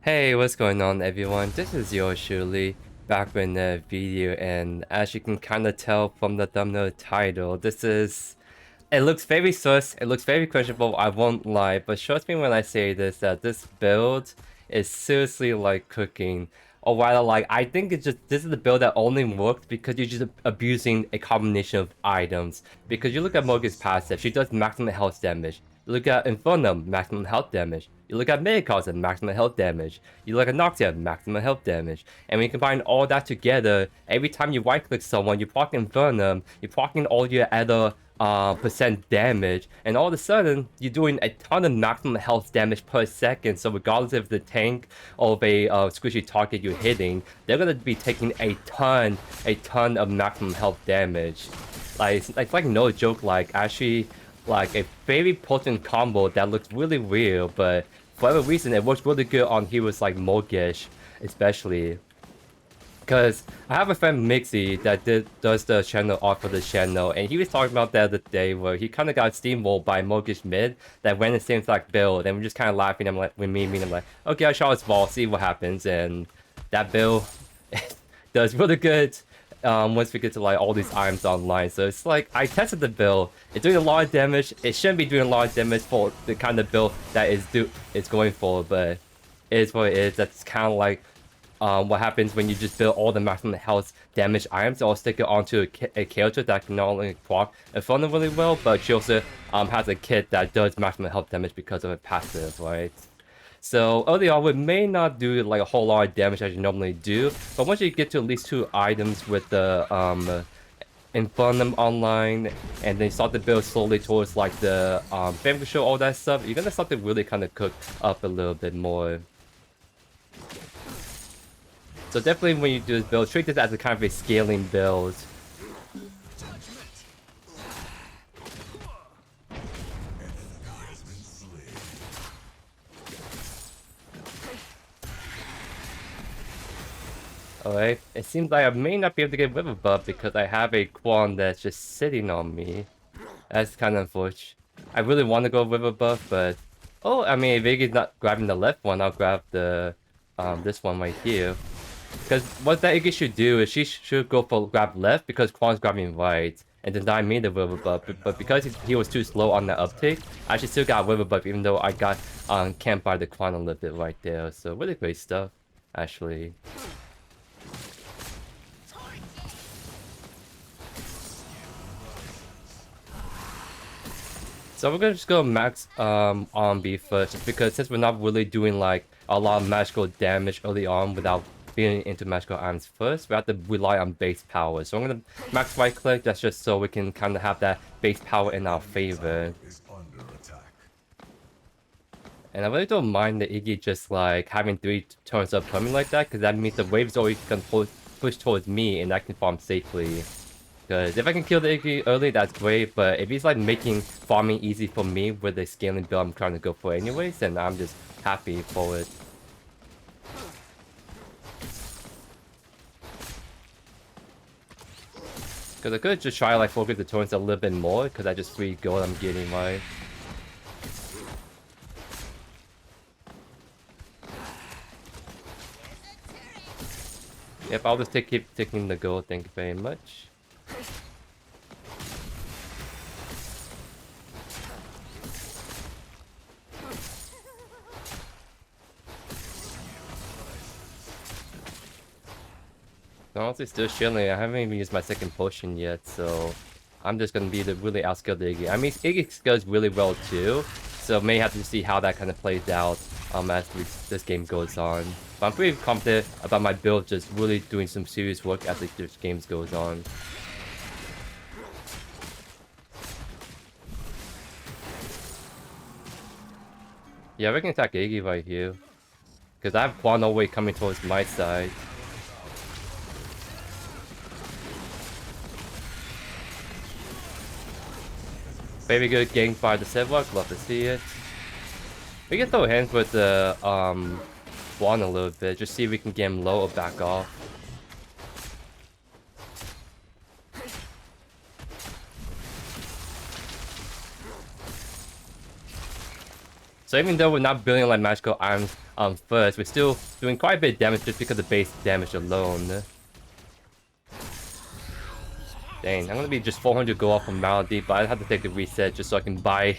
Hey, what's going on everyone? This is JoeYoursTruly back with a video, and as you can kind of tell from the thumbnail title, it looks very sus, it looks very questionable, I won't lie, but trust me when I say this, that this build is seriously like cooking. Or rather, like, I think this is the build that only works because you're just abusing a combination of items. Because you look at Morgan's passive, she does maximum health damage. You look at Infernum, maximum health damage. You look at Megacosm, maximum health damage. You look at Noxia, maximum health damage. And when you combine all that together, every time you right click someone, you're proccing Infernum, you're proccing all your other percent damage, and all of a sudden you're doing a ton of maximum health damage per second. So regardless of the tank or of a squishy target you're hitting, they're gonna be taking a ton of maximum health damage. It's like no joke. Like actually, like a very potent combo that looks really real, but for whatever reason it works really good on heroes like Morigesh, especially. Because I have a friend Mixie that does the channel art for the channel, and he was talking about that the other day where he kind of got steamrolled by Mortgage Mid that went the same exact build, and we're just kind of laughing. I'm like, with me, I'm like, okay, I'll show his ball, see what happens, and that build does really good once we get to like all these items online. So it's like I tested the build, it's doing a lot of damage. It shouldn't be doing a lot of damage for the kind of build that it's going for, but it is what it is. That's kind of like what happens when you just build all the maximum health damage items. I'll stick it onto a character that can not only proc Infernum really well, but she also has a kit that does maximum health damage because of a passive, right? So early on, it may not do like a whole lot of damage as you normally do, but once you get to at least 2 items with the Infernum online, and then start to build slowly towards like the Vanquisher, all that stuff, you're gonna start to really kind of cook up a little bit more. So definitely when you do this build, treat this as a kind of a scaling build. Alright, it seems like I may not be able to get Wither buff because I have a Quan that's just sitting on me. That's kind of unfortunate. I really want to go Wither buff, but... Oh, I mean, if Iggy's not grabbing the left one, I'll grab the... this one right here. Because what that Iggy should do is she should go for grab left because Quan's grabbing right and deny me the Wither buff. But because he was too slow on the uptake, I actually still got Wither buff even though I got camped by the Quan a little bit right there. So really great stuff, actually. So we're gonna just go max on B first, just because since we're not really doing like a lot of magical damage early on without being into magical items first, we have to rely on base power. So I'm gonna max right click, that's just so we can kind of have that base power in our favor. And I really don't mind the Iggy just like having 3 turns up coming like that, because that means the wave's always gonna push towards me and I can farm safely. Because if I can kill the Iggy early, that's great, but if he's like making farming easy for me with the scaling build I'm trying to go for anyways, then I'm just happy for it. Because I could just try to like focus the turns a little bit more, because I just free gold I'm getting, right? Yep, I'll just keep taking the gold, thank you very much. Honestly, still chilling. I haven't even used my second potion yet, so I'm just gonna be the really outskilled Iggy. I mean, Iggy scales really well too, so may have to see how that kind of plays out as this game goes on. But I'm pretty confident about my build just really doing some serious work as this game goes on. Yeah, we can attack Iggy right here, because I have Quan all the way coming towards my side. Very good gank by the Sedlock, love to see it. We can throw hands with the Quan a little bit, just see if we can get him low or back off. So even though we're not building like magical items first, we're still doing quite a bit of damage just because of base damage alone. Dang, I'm gonna be just 400 gold off from Malady, but I have to take the reset just so I can buy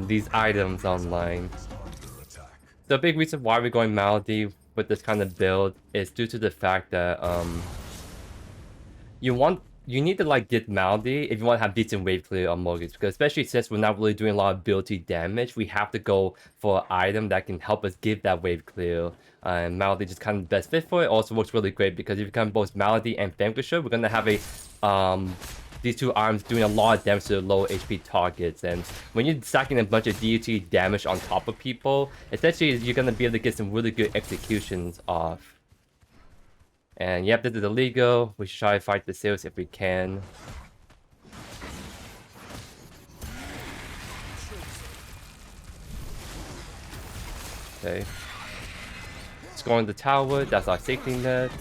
these items online. The big reason why we're going Malady with this kind of build is due to the fact that you need to like get Malady if you want to have decent wave clear on Mortgage, because especially since we're not really doing a lot of ability damage, we have to go for an item that can help us give that wave clear. And Malady just kind of best fit for it. Also works really great because if you become both Malady and Vanquisher, we're gonna have a these two arms doing a lot of damage to low HP targets, and when you're stacking a bunch of DUT damage on top of people, essentially you're gonna be able to get some really good executions off. And yep, this is illegal. We should try to fight the sales if we can. Okay. Let's go on the tower. That's our safety net.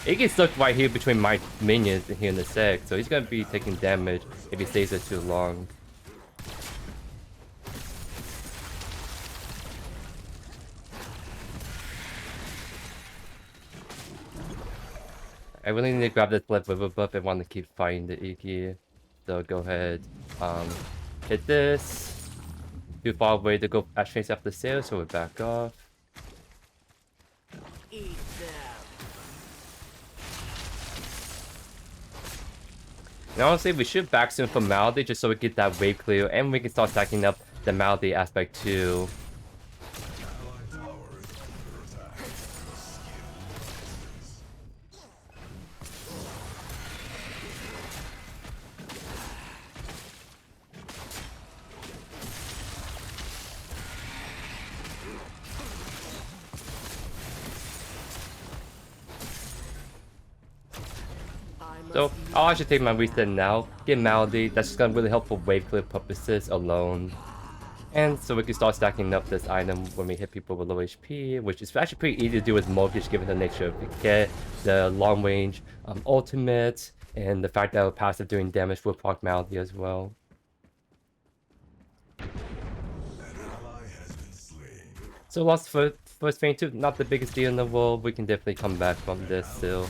He gets stuck right here between my minions here in the sec, so he's gonna be taking damage if he stays there too long. I really need to grab this Blood River buff if I want to keep fighting the Iggy. So go ahead, hit this. Too far away to go chase up the sail, so we back off. And honestly, we should back soon for Malady just so we get that wave clear and we can start stacking up the Malady aspect too. So I'll actually take my reset now, get Malady. That's just gonna really help for wave clear purposes alone. And so we can start stacking up this item when we hit people with low HP, which is actually pretty easy to do with Morigesh given the nature of the kit, the long range ultimate, and the fact that our passive doing damage will proc Malady as well. So lost first phase 2, not the biggest deal in the world. We can definitely come back from this still.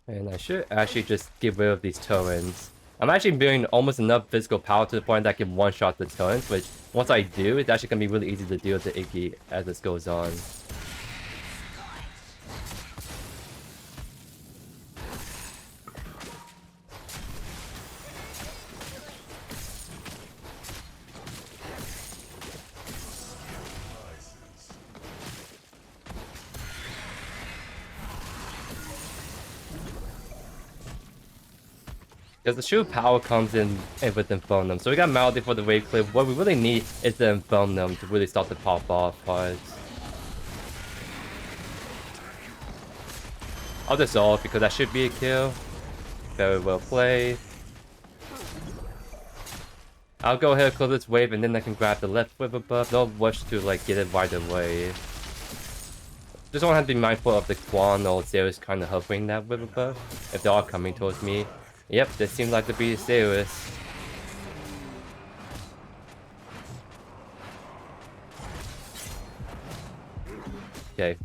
And I should actually just get rid of these turrets. I'm actually building almost enough physical power to the point that I can one-shot the turrets, which once I do, it's actually going to be really easy to deal with the Iggy as this goes on. Because the true power comes in with Infernum. So we got Malady for the wave clear. What we really need is the Infernum to really start to pop off parts. I'll dissolve because that should be a kill. Very well played. I'll go ahead and close this wave and then I can grab the left river buff. No rush to like get it right away. Just don't have to be mindful of the Quan or Zeus kind of hovering that river buff if they are coming towards me. Yep, they seem like to be serious. Okay.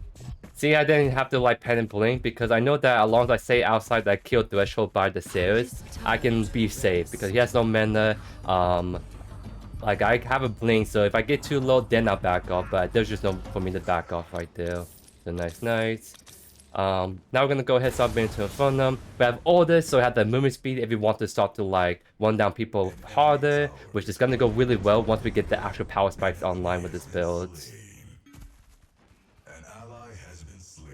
See, I didn't have to like pen and blink because I know that as long as I stay outside that kill threshold by the Series, I can be safe because he has no mana. Like I have a blink, so if I get too low, then I'll back off. But there's just no for me to back off right there. So nice. Now we're gonna go ahead and start building to Infernum. We have Ortus, so we have the movement speed if we want to start to like run down people harder, which is gonna go really well once we get the actual power spikes online with this build. An ally has been slain.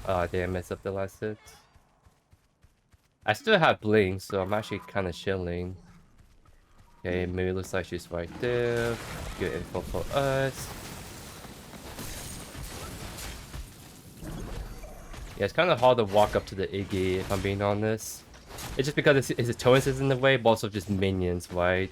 Oh, did I mess up the last hit? I still have Blink, so I'm actually kind of chilling. Okay, maybe looks like she's right there. Good info for us. Yeah, it's kind of hard to walk up to the Iggy, if I'm being honest. It's just because his turrets is in the way, but also just minions, right?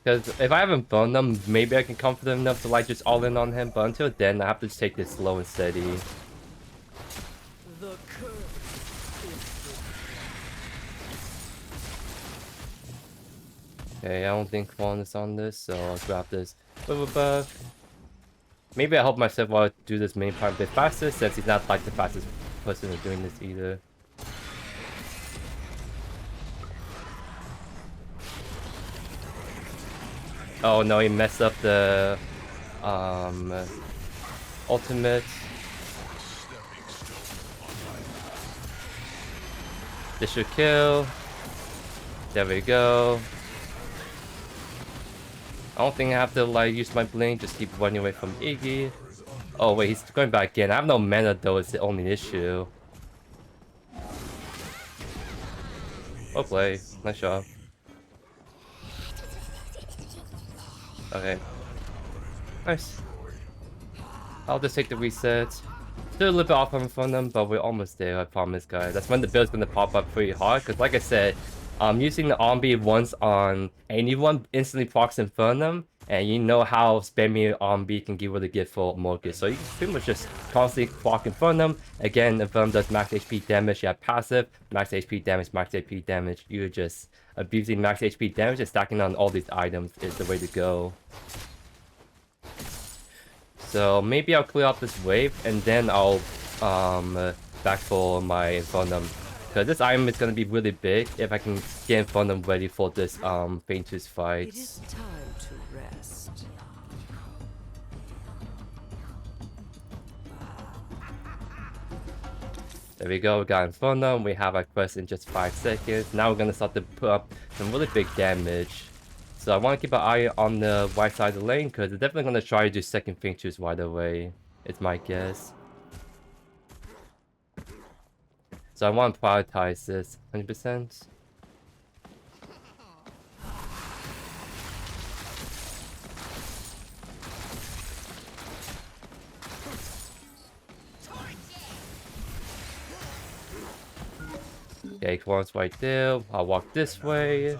Because if I haven't burned them, maybe I can comfort them enough to like just all in on him, but until then, I have to just take this slow and steady. The curse Okay, I don't think Quan is on this, so I'll grab this buff. Maybe I help myself while I do this main part a bit faster, since he's not like the fastest person at doing this either. Oh no, he messed up the ultimate. This should kill. There we go. I don't think I have to like use my blink, just keep running away from Iggy. Oh wait, he's going back in. I have no mana though, it's the only issue. Oh play, nice shot. Okay. Nice. I'll just take the reset. Still a little bit off from them, but we're almost there, I promise, guys. That's when the build's gonna pop up pretty hard, because like I said, using the Ombi once on anyone instantly procs Infernum, and you know how spammy Ombi can get really good for Morgesh. So you can pretty much just constantly proc Infernum. Again, Infernum does max HP damage, you have passive, max HP damage, max HP damage. You're just abusing max HP damage and stacking on all these items is the way to go. So maybe I'll clear out this wave and then I'll back for my Infernum. Because this item is going to be really big if I can get Infernum ready for this Faintooth fight. It is time to rest. There we go, we got Infernum, we have our quest in just 5 seconds. Now we're going to start to put up some really big damage. So I want to keep an eye on the right side of the lane, because they're definitely going to try to do second Faintooth right away. It's my guess. So I want to prioritize this 100%. Okay, Quan's right there. I'll walk this way.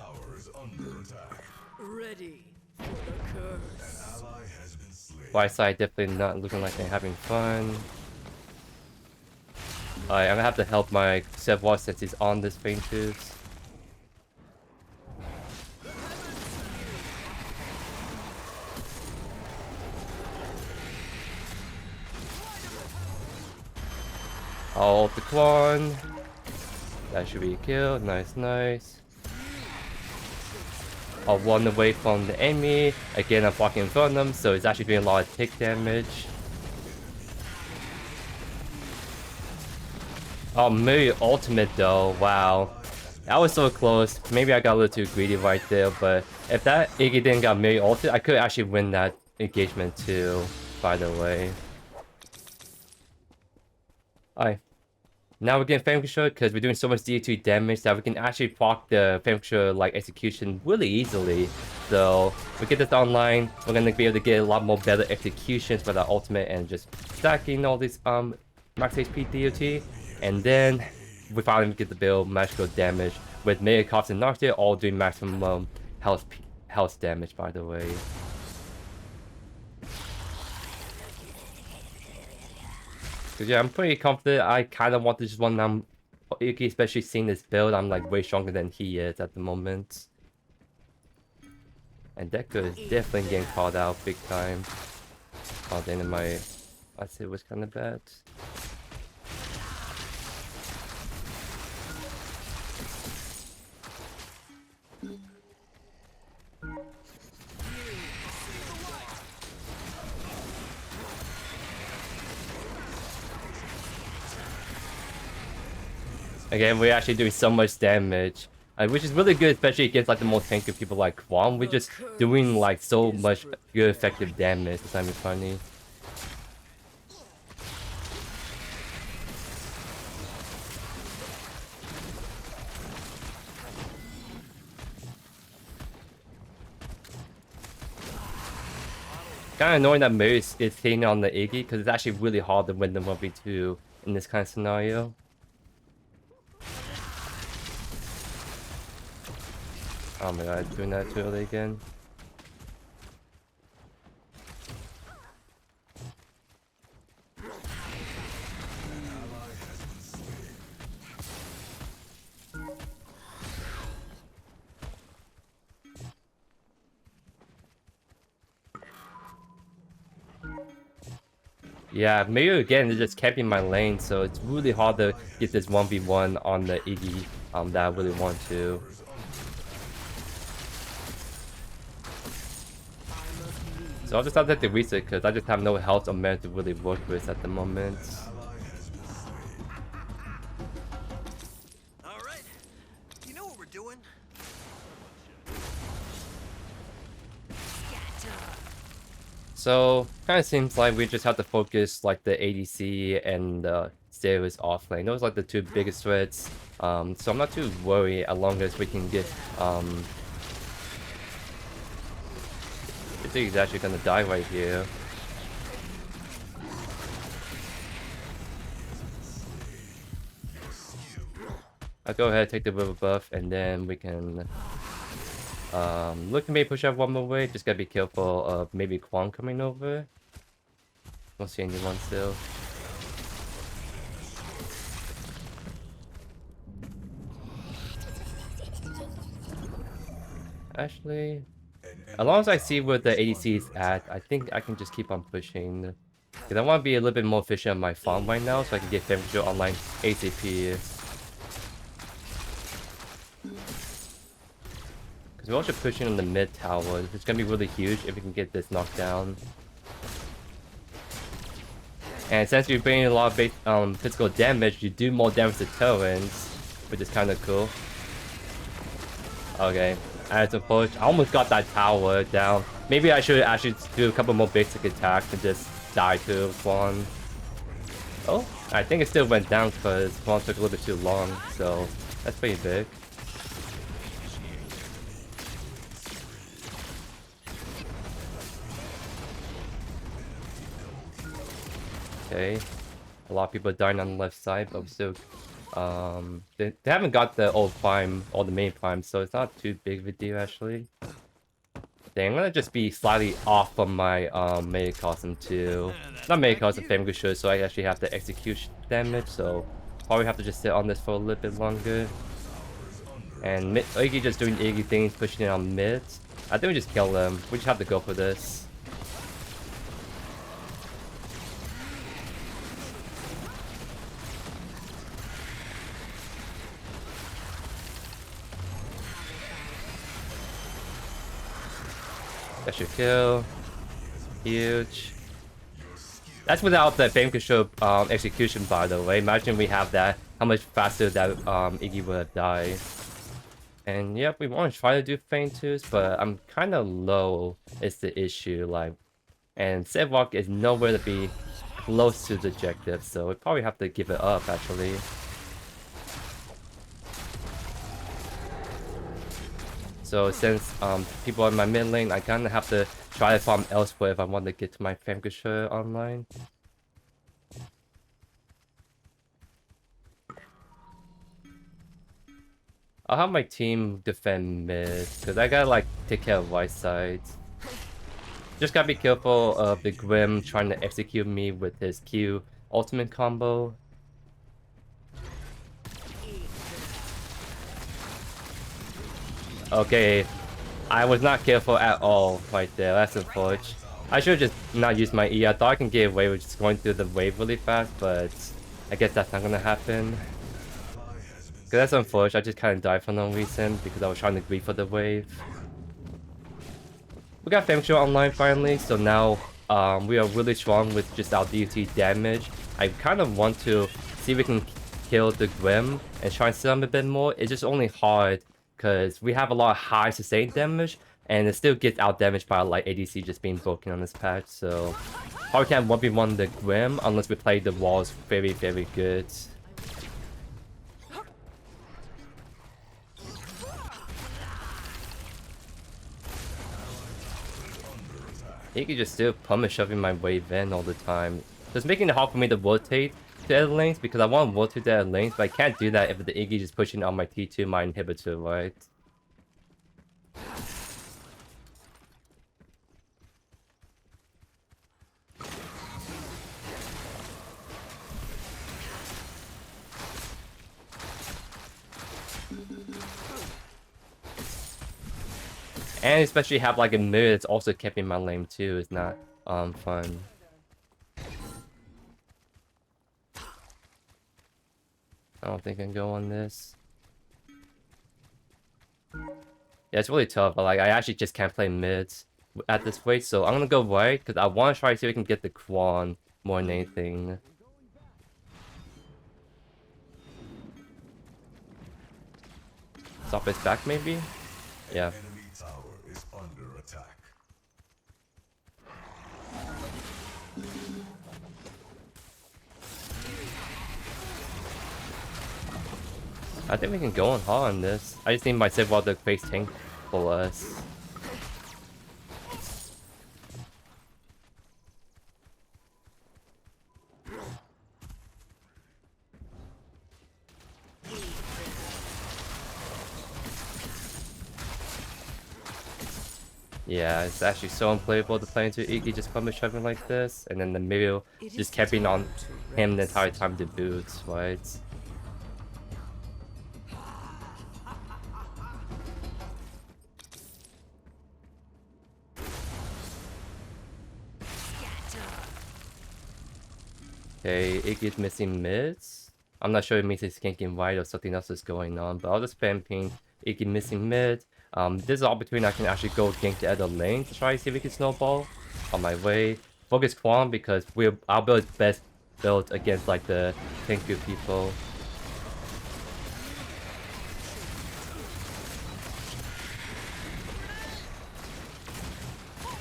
Ready for the curse. Right side definitely not looking like they're having fun. I'm gonna have to help my Sevwar since he's on this Faintooth. I'll ult the Quan. That should be a kill. Nice, nice. I'll run away from the enemy. Again, I'm blocking Infernum, so it's actually doing a lot of tick damage. Oh, Miri ultimate though, wow. That was so close. Maybe I got a little too greedy right there, but if that Iggy didn't got Miri ulted, I could actually win that engagement too, by the way. Alright. Now we're getting Vanquisher because we're doing so much D2 damage that we can actually proc the Vanquisher like execution really easily. So we get this online, we're gonna be able to get a lot more better executions for the ultimate and just stacking all these max HP DOT. And then we finally get the build magical damage with Megacosm and Noxia all doing maximum health damage, by the way. Cause yeah, I'm pretty confident. I kind of want to just run down Iggy, especially seeing this build. I'm like way stronger than he is at the moment. And Deku is definitely getting called out big time. Oh, then my I'd say it was kind of bad. Again, we're actually doing so much damage, which is really good, especially against like the more tanky people like Quan. We're just doing like so much good effective damage. It's not even funny. Kind of annoying that Mary is hitting on the Iggy because it's actually really hard to win the 1v2 in this kind of scenario. Oh my god, doing that too early again. Yeah, maybe again they're just camping my lane, so it's really hard to get this 1v1 on the Iggy that I really want to. So I'll just have to take the reset because I just have no health or mana to really work with at the moment. Alright. You know what we're doing? So kind of seems like we just have to focus like the ADC and the Steris off lane. Those are like the two biggest threats. So I'm not too worried as long as we can get I think he's actually gonna die right here. I'll go ahead and take the river buff and then we can look to maybe push out one more wave. Just gotta be careful of maybe Kwon coming over. Don't see anyone still. Actually, as long as I see where the ADC is at, I think I can just keep on pushing. Because I want to be a little bit more efficient on my farm right now so I can get Vanquisher online ACP. Because we're also pushing on the mid tower. It's going to be really huge if we can get this knocked down. And since you're bringing a lot of physical damage, you do more damage to turrets, which is kind of cool. Okay. I had to push. I almost got that tower down. Maybe I should actually do a couple more basic attacks and just die to Kwon. Oh, I think it still went down because Kwon took a little bit too long. So that's pretty big. Okay. A lot of people are dying on the left side, but we still they haven't got the old prime or the main prime, so it's not too big of a deal actually. Dang, I'm gonna just be slightly off from my Megacosm too. Not Megacosm, Vanquisher, so I actually have the execution damage, so probably have to just sit on this for a little bit longer. And Iggy just doing Iggy things, pushing it on mid. I think we just kill them. We just have to go for this. That should kill. Huge. That's without the Vanquisher execution, by the way. Imagine we have that. How much faster that Iggy would have died. And yep, we want to try to do feint twos, but I'm kind of low is the issue. Like, and Sidewalk is nowhere to be close to the objective, so we probably have to give it up actually. So since people are in my mid lane, I kind of have to try to farm elsewhere if I want to get to my Vanquisher online. I'll have my team defend mid, because I gotta like take care of right sides. Just gotta be careful of the Grim trying to execute me with his Q ultimate combo. Okay, I was not careful at all right there. That's unfortunate. I should have just not used my E. I thought I can get away with just going through the wave really fast, but I guess that's not gonna happen. Cause that's unfortunate. I just kind of died for no reason because I was trying to greed for the wave. We got Vanquisher online finally, so now we are really strong with just our DT damage. I kind of want to see if we can kill the Grim and try and sit him a bit more. It's just only hard because we have a lot of high sustained damage, and it still gets out damaged by like ADC just being broken on this patch. So probably can't 1v1 the Grim unless we play the walls very, very good. He could just still pummel shoving my wave in all the time. Just making it hard for me to rotate to other lanes because I want to rotate to other lanes, but I can't do that if the Iggy is pushing on my T2, my inhibitor, right? And especially have like a mirror that's also keeping my lane too is not fun. I don't think I can go on this. Yeah, it's really tough, but like I actually just can't play mids at this rate, so I'm gonna go right because I want to try to see if we can get the Quan more than anything. Stop his back maybe? Yeah. Enemy tower is under attack. I think we can go on hard on this. I just need my Sivwell to face tank for us. Yeah, it's actually so unplayable to play into Iggy just pummel shoving like this, and then the middle just keeping on him the entire time to boot, right? Okay, Iggy's missing mids. I'm not sure if it means he's ganking right or something else is going on, but I'll just spam ping Iggy missing mid. This is an opportunity I can actually go gank the other lane to try to see if we can snowball on my way. Focus Quan because our build is best built against like the tanky people.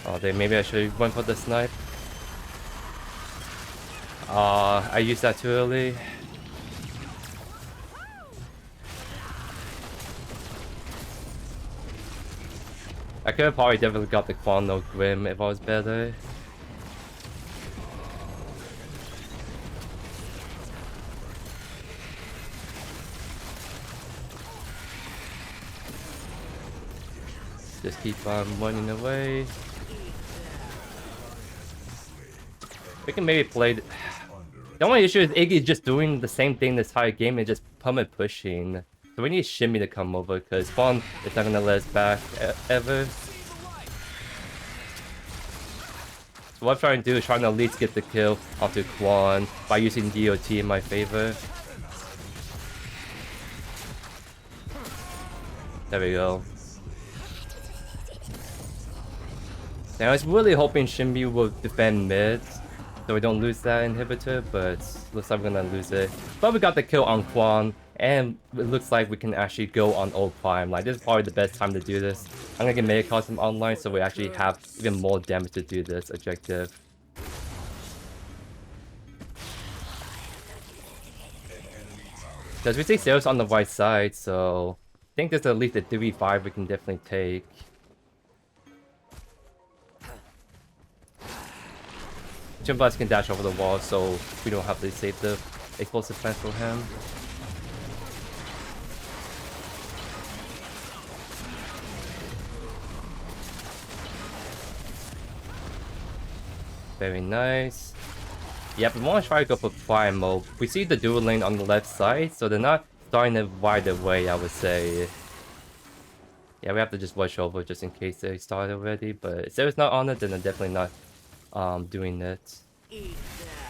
Oh, then maybe I should have went for the snipe. I used that too early. I could have probably definitely got the Quan no Grim if I was better. Just keep on running away. We can maybe play. The only issue is Iggy is just doing the same thing this entire game and just pummel pushing. So we need Shimmy to come over because Spawn is not gonna let us back ever. So what I'm trying to do is trying to at least get the kill onto Quan by using DOT in my favor. There we go. Now I was really hoping Shimmy will defend mid so we don't lose that inhibitor, but looks like we're gonna lose it. But we got the kill on Quan, and it looks like we can actually go on O Prime. Like, this is probably the best time to do this. I'm gonna get Megacosm online so we actually have even more damage to do this objective. Because we see Zeus on the right side, so I think there's at least a 3v5 we can definitely take. Chimbas can dash over the wall, so we don't have to save the explosive fence for him. Very nice. Yep, we want to try to go for Primal. We see the dual lane on the left side, so they're not starting to right away, I would say. Yeah, we have to just rush over just in case they start already, but if Sarah's not on it, then they're definitely not doing it.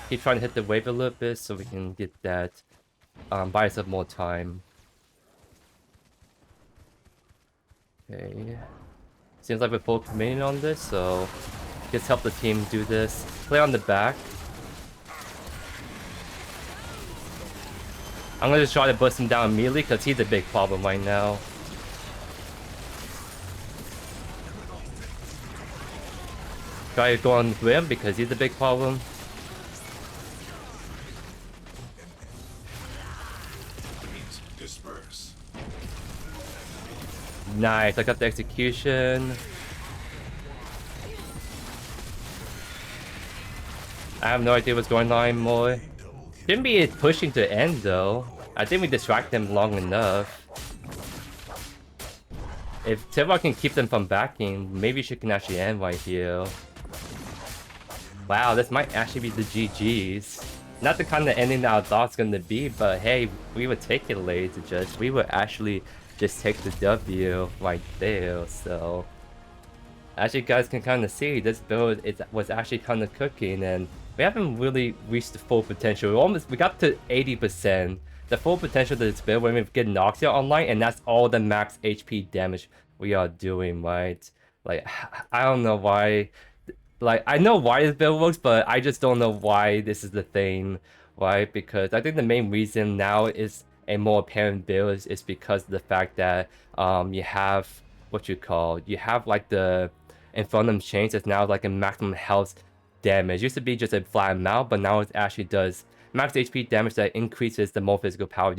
Keep trying to hit the wave a little bit so we can get that, buy us up more time. Okay. Seems like we're full committing on this, so just help the team do this. Play on the back. I'm gonna just try to bust him down immediately because he's a big problem right now. Try to go on Grim because he's a big problem. Disperse. Nice, I got the execution. I have no idea what's going on anymore. Shouldn't be pushing to end though. I think we distract them long enough. If Tiba can keep them from backing, maybe she can actually end right here. Wow, this might actually be the GG's. Not the kind of ending that I thought it's gonna be, but hey, we would take it, ladies and gents. We would actually just take the W right there, so... As you guys can kind of see, this build was actually kind of cooking, and we haven't really reached the full potential. We got to 80%. The full potential of this build when we get Noxia online, and that's all the max HP damage we are doing, right? Like, I don't know why. Like, I know why this build works, but I just don't know why this is the thing, right? Because I think the main reason now is a more apparent build is because of the fact that you have you have like the Infernum chains is now like a maximum health damage. It used to be just a flat amount, but now it actually does max HP damage that increases the more physical power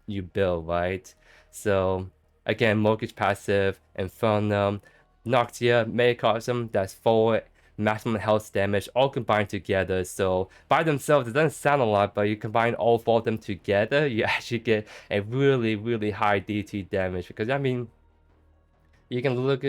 you build, right? So again, Mortgage passive, Infernum, Noxia, Megacosm, that's 4 maximum health damage all combined together. So by themselves, it doesn't sound a lot, but you combine all 4 of them together, you actually get a really high DT damage. Because I mean, you can look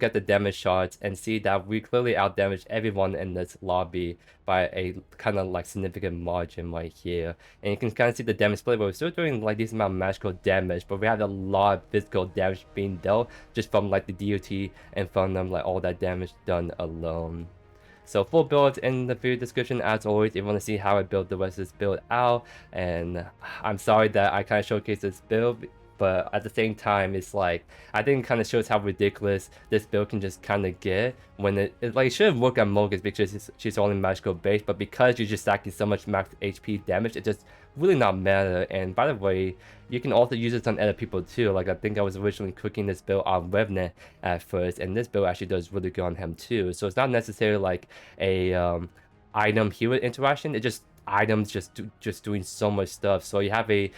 at the damage charts and see that we clearly outdamaged everyone in this lobby by a kind of like significant margin right here. And you can kind of see the damage split, but we're still doing like decent amount of magical damage, but we have a lot of physical damage being dealt just from like the DOT and from them, like all that damage done alone. So full build in the video description as always if you want to see how I build the rest of this build out. And I'm sorry that I kind of showcased this build, but at the same time, it's like, I think it kind of shows how ridiculous this build can just kind of get when it like, should work on Morgus because she's only magical base, but because you're just stacking so much max HP damage, it just really not matter. And by the way, you can also use this on other people too. Like, I think I was originally cooking this build on Revenant at first, and this build actually does really good on him too. So it's not necessarily like a item hero interaction, it's just items just doing so much stuff. So you have a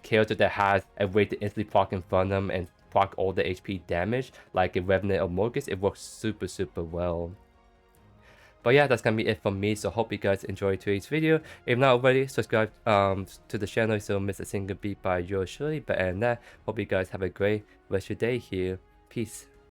character that has a way to instantly proc Infernum and proc all the HP damage, like a Revenant or Morgus, it works super well. But yeah, that's gonna be it from me, so hope you guys enjoyed today's video. If not already, subscribe to the channel so you don't miss a single beat by yours truly. But and that, hope you guys have a great rest of your day here. Peace.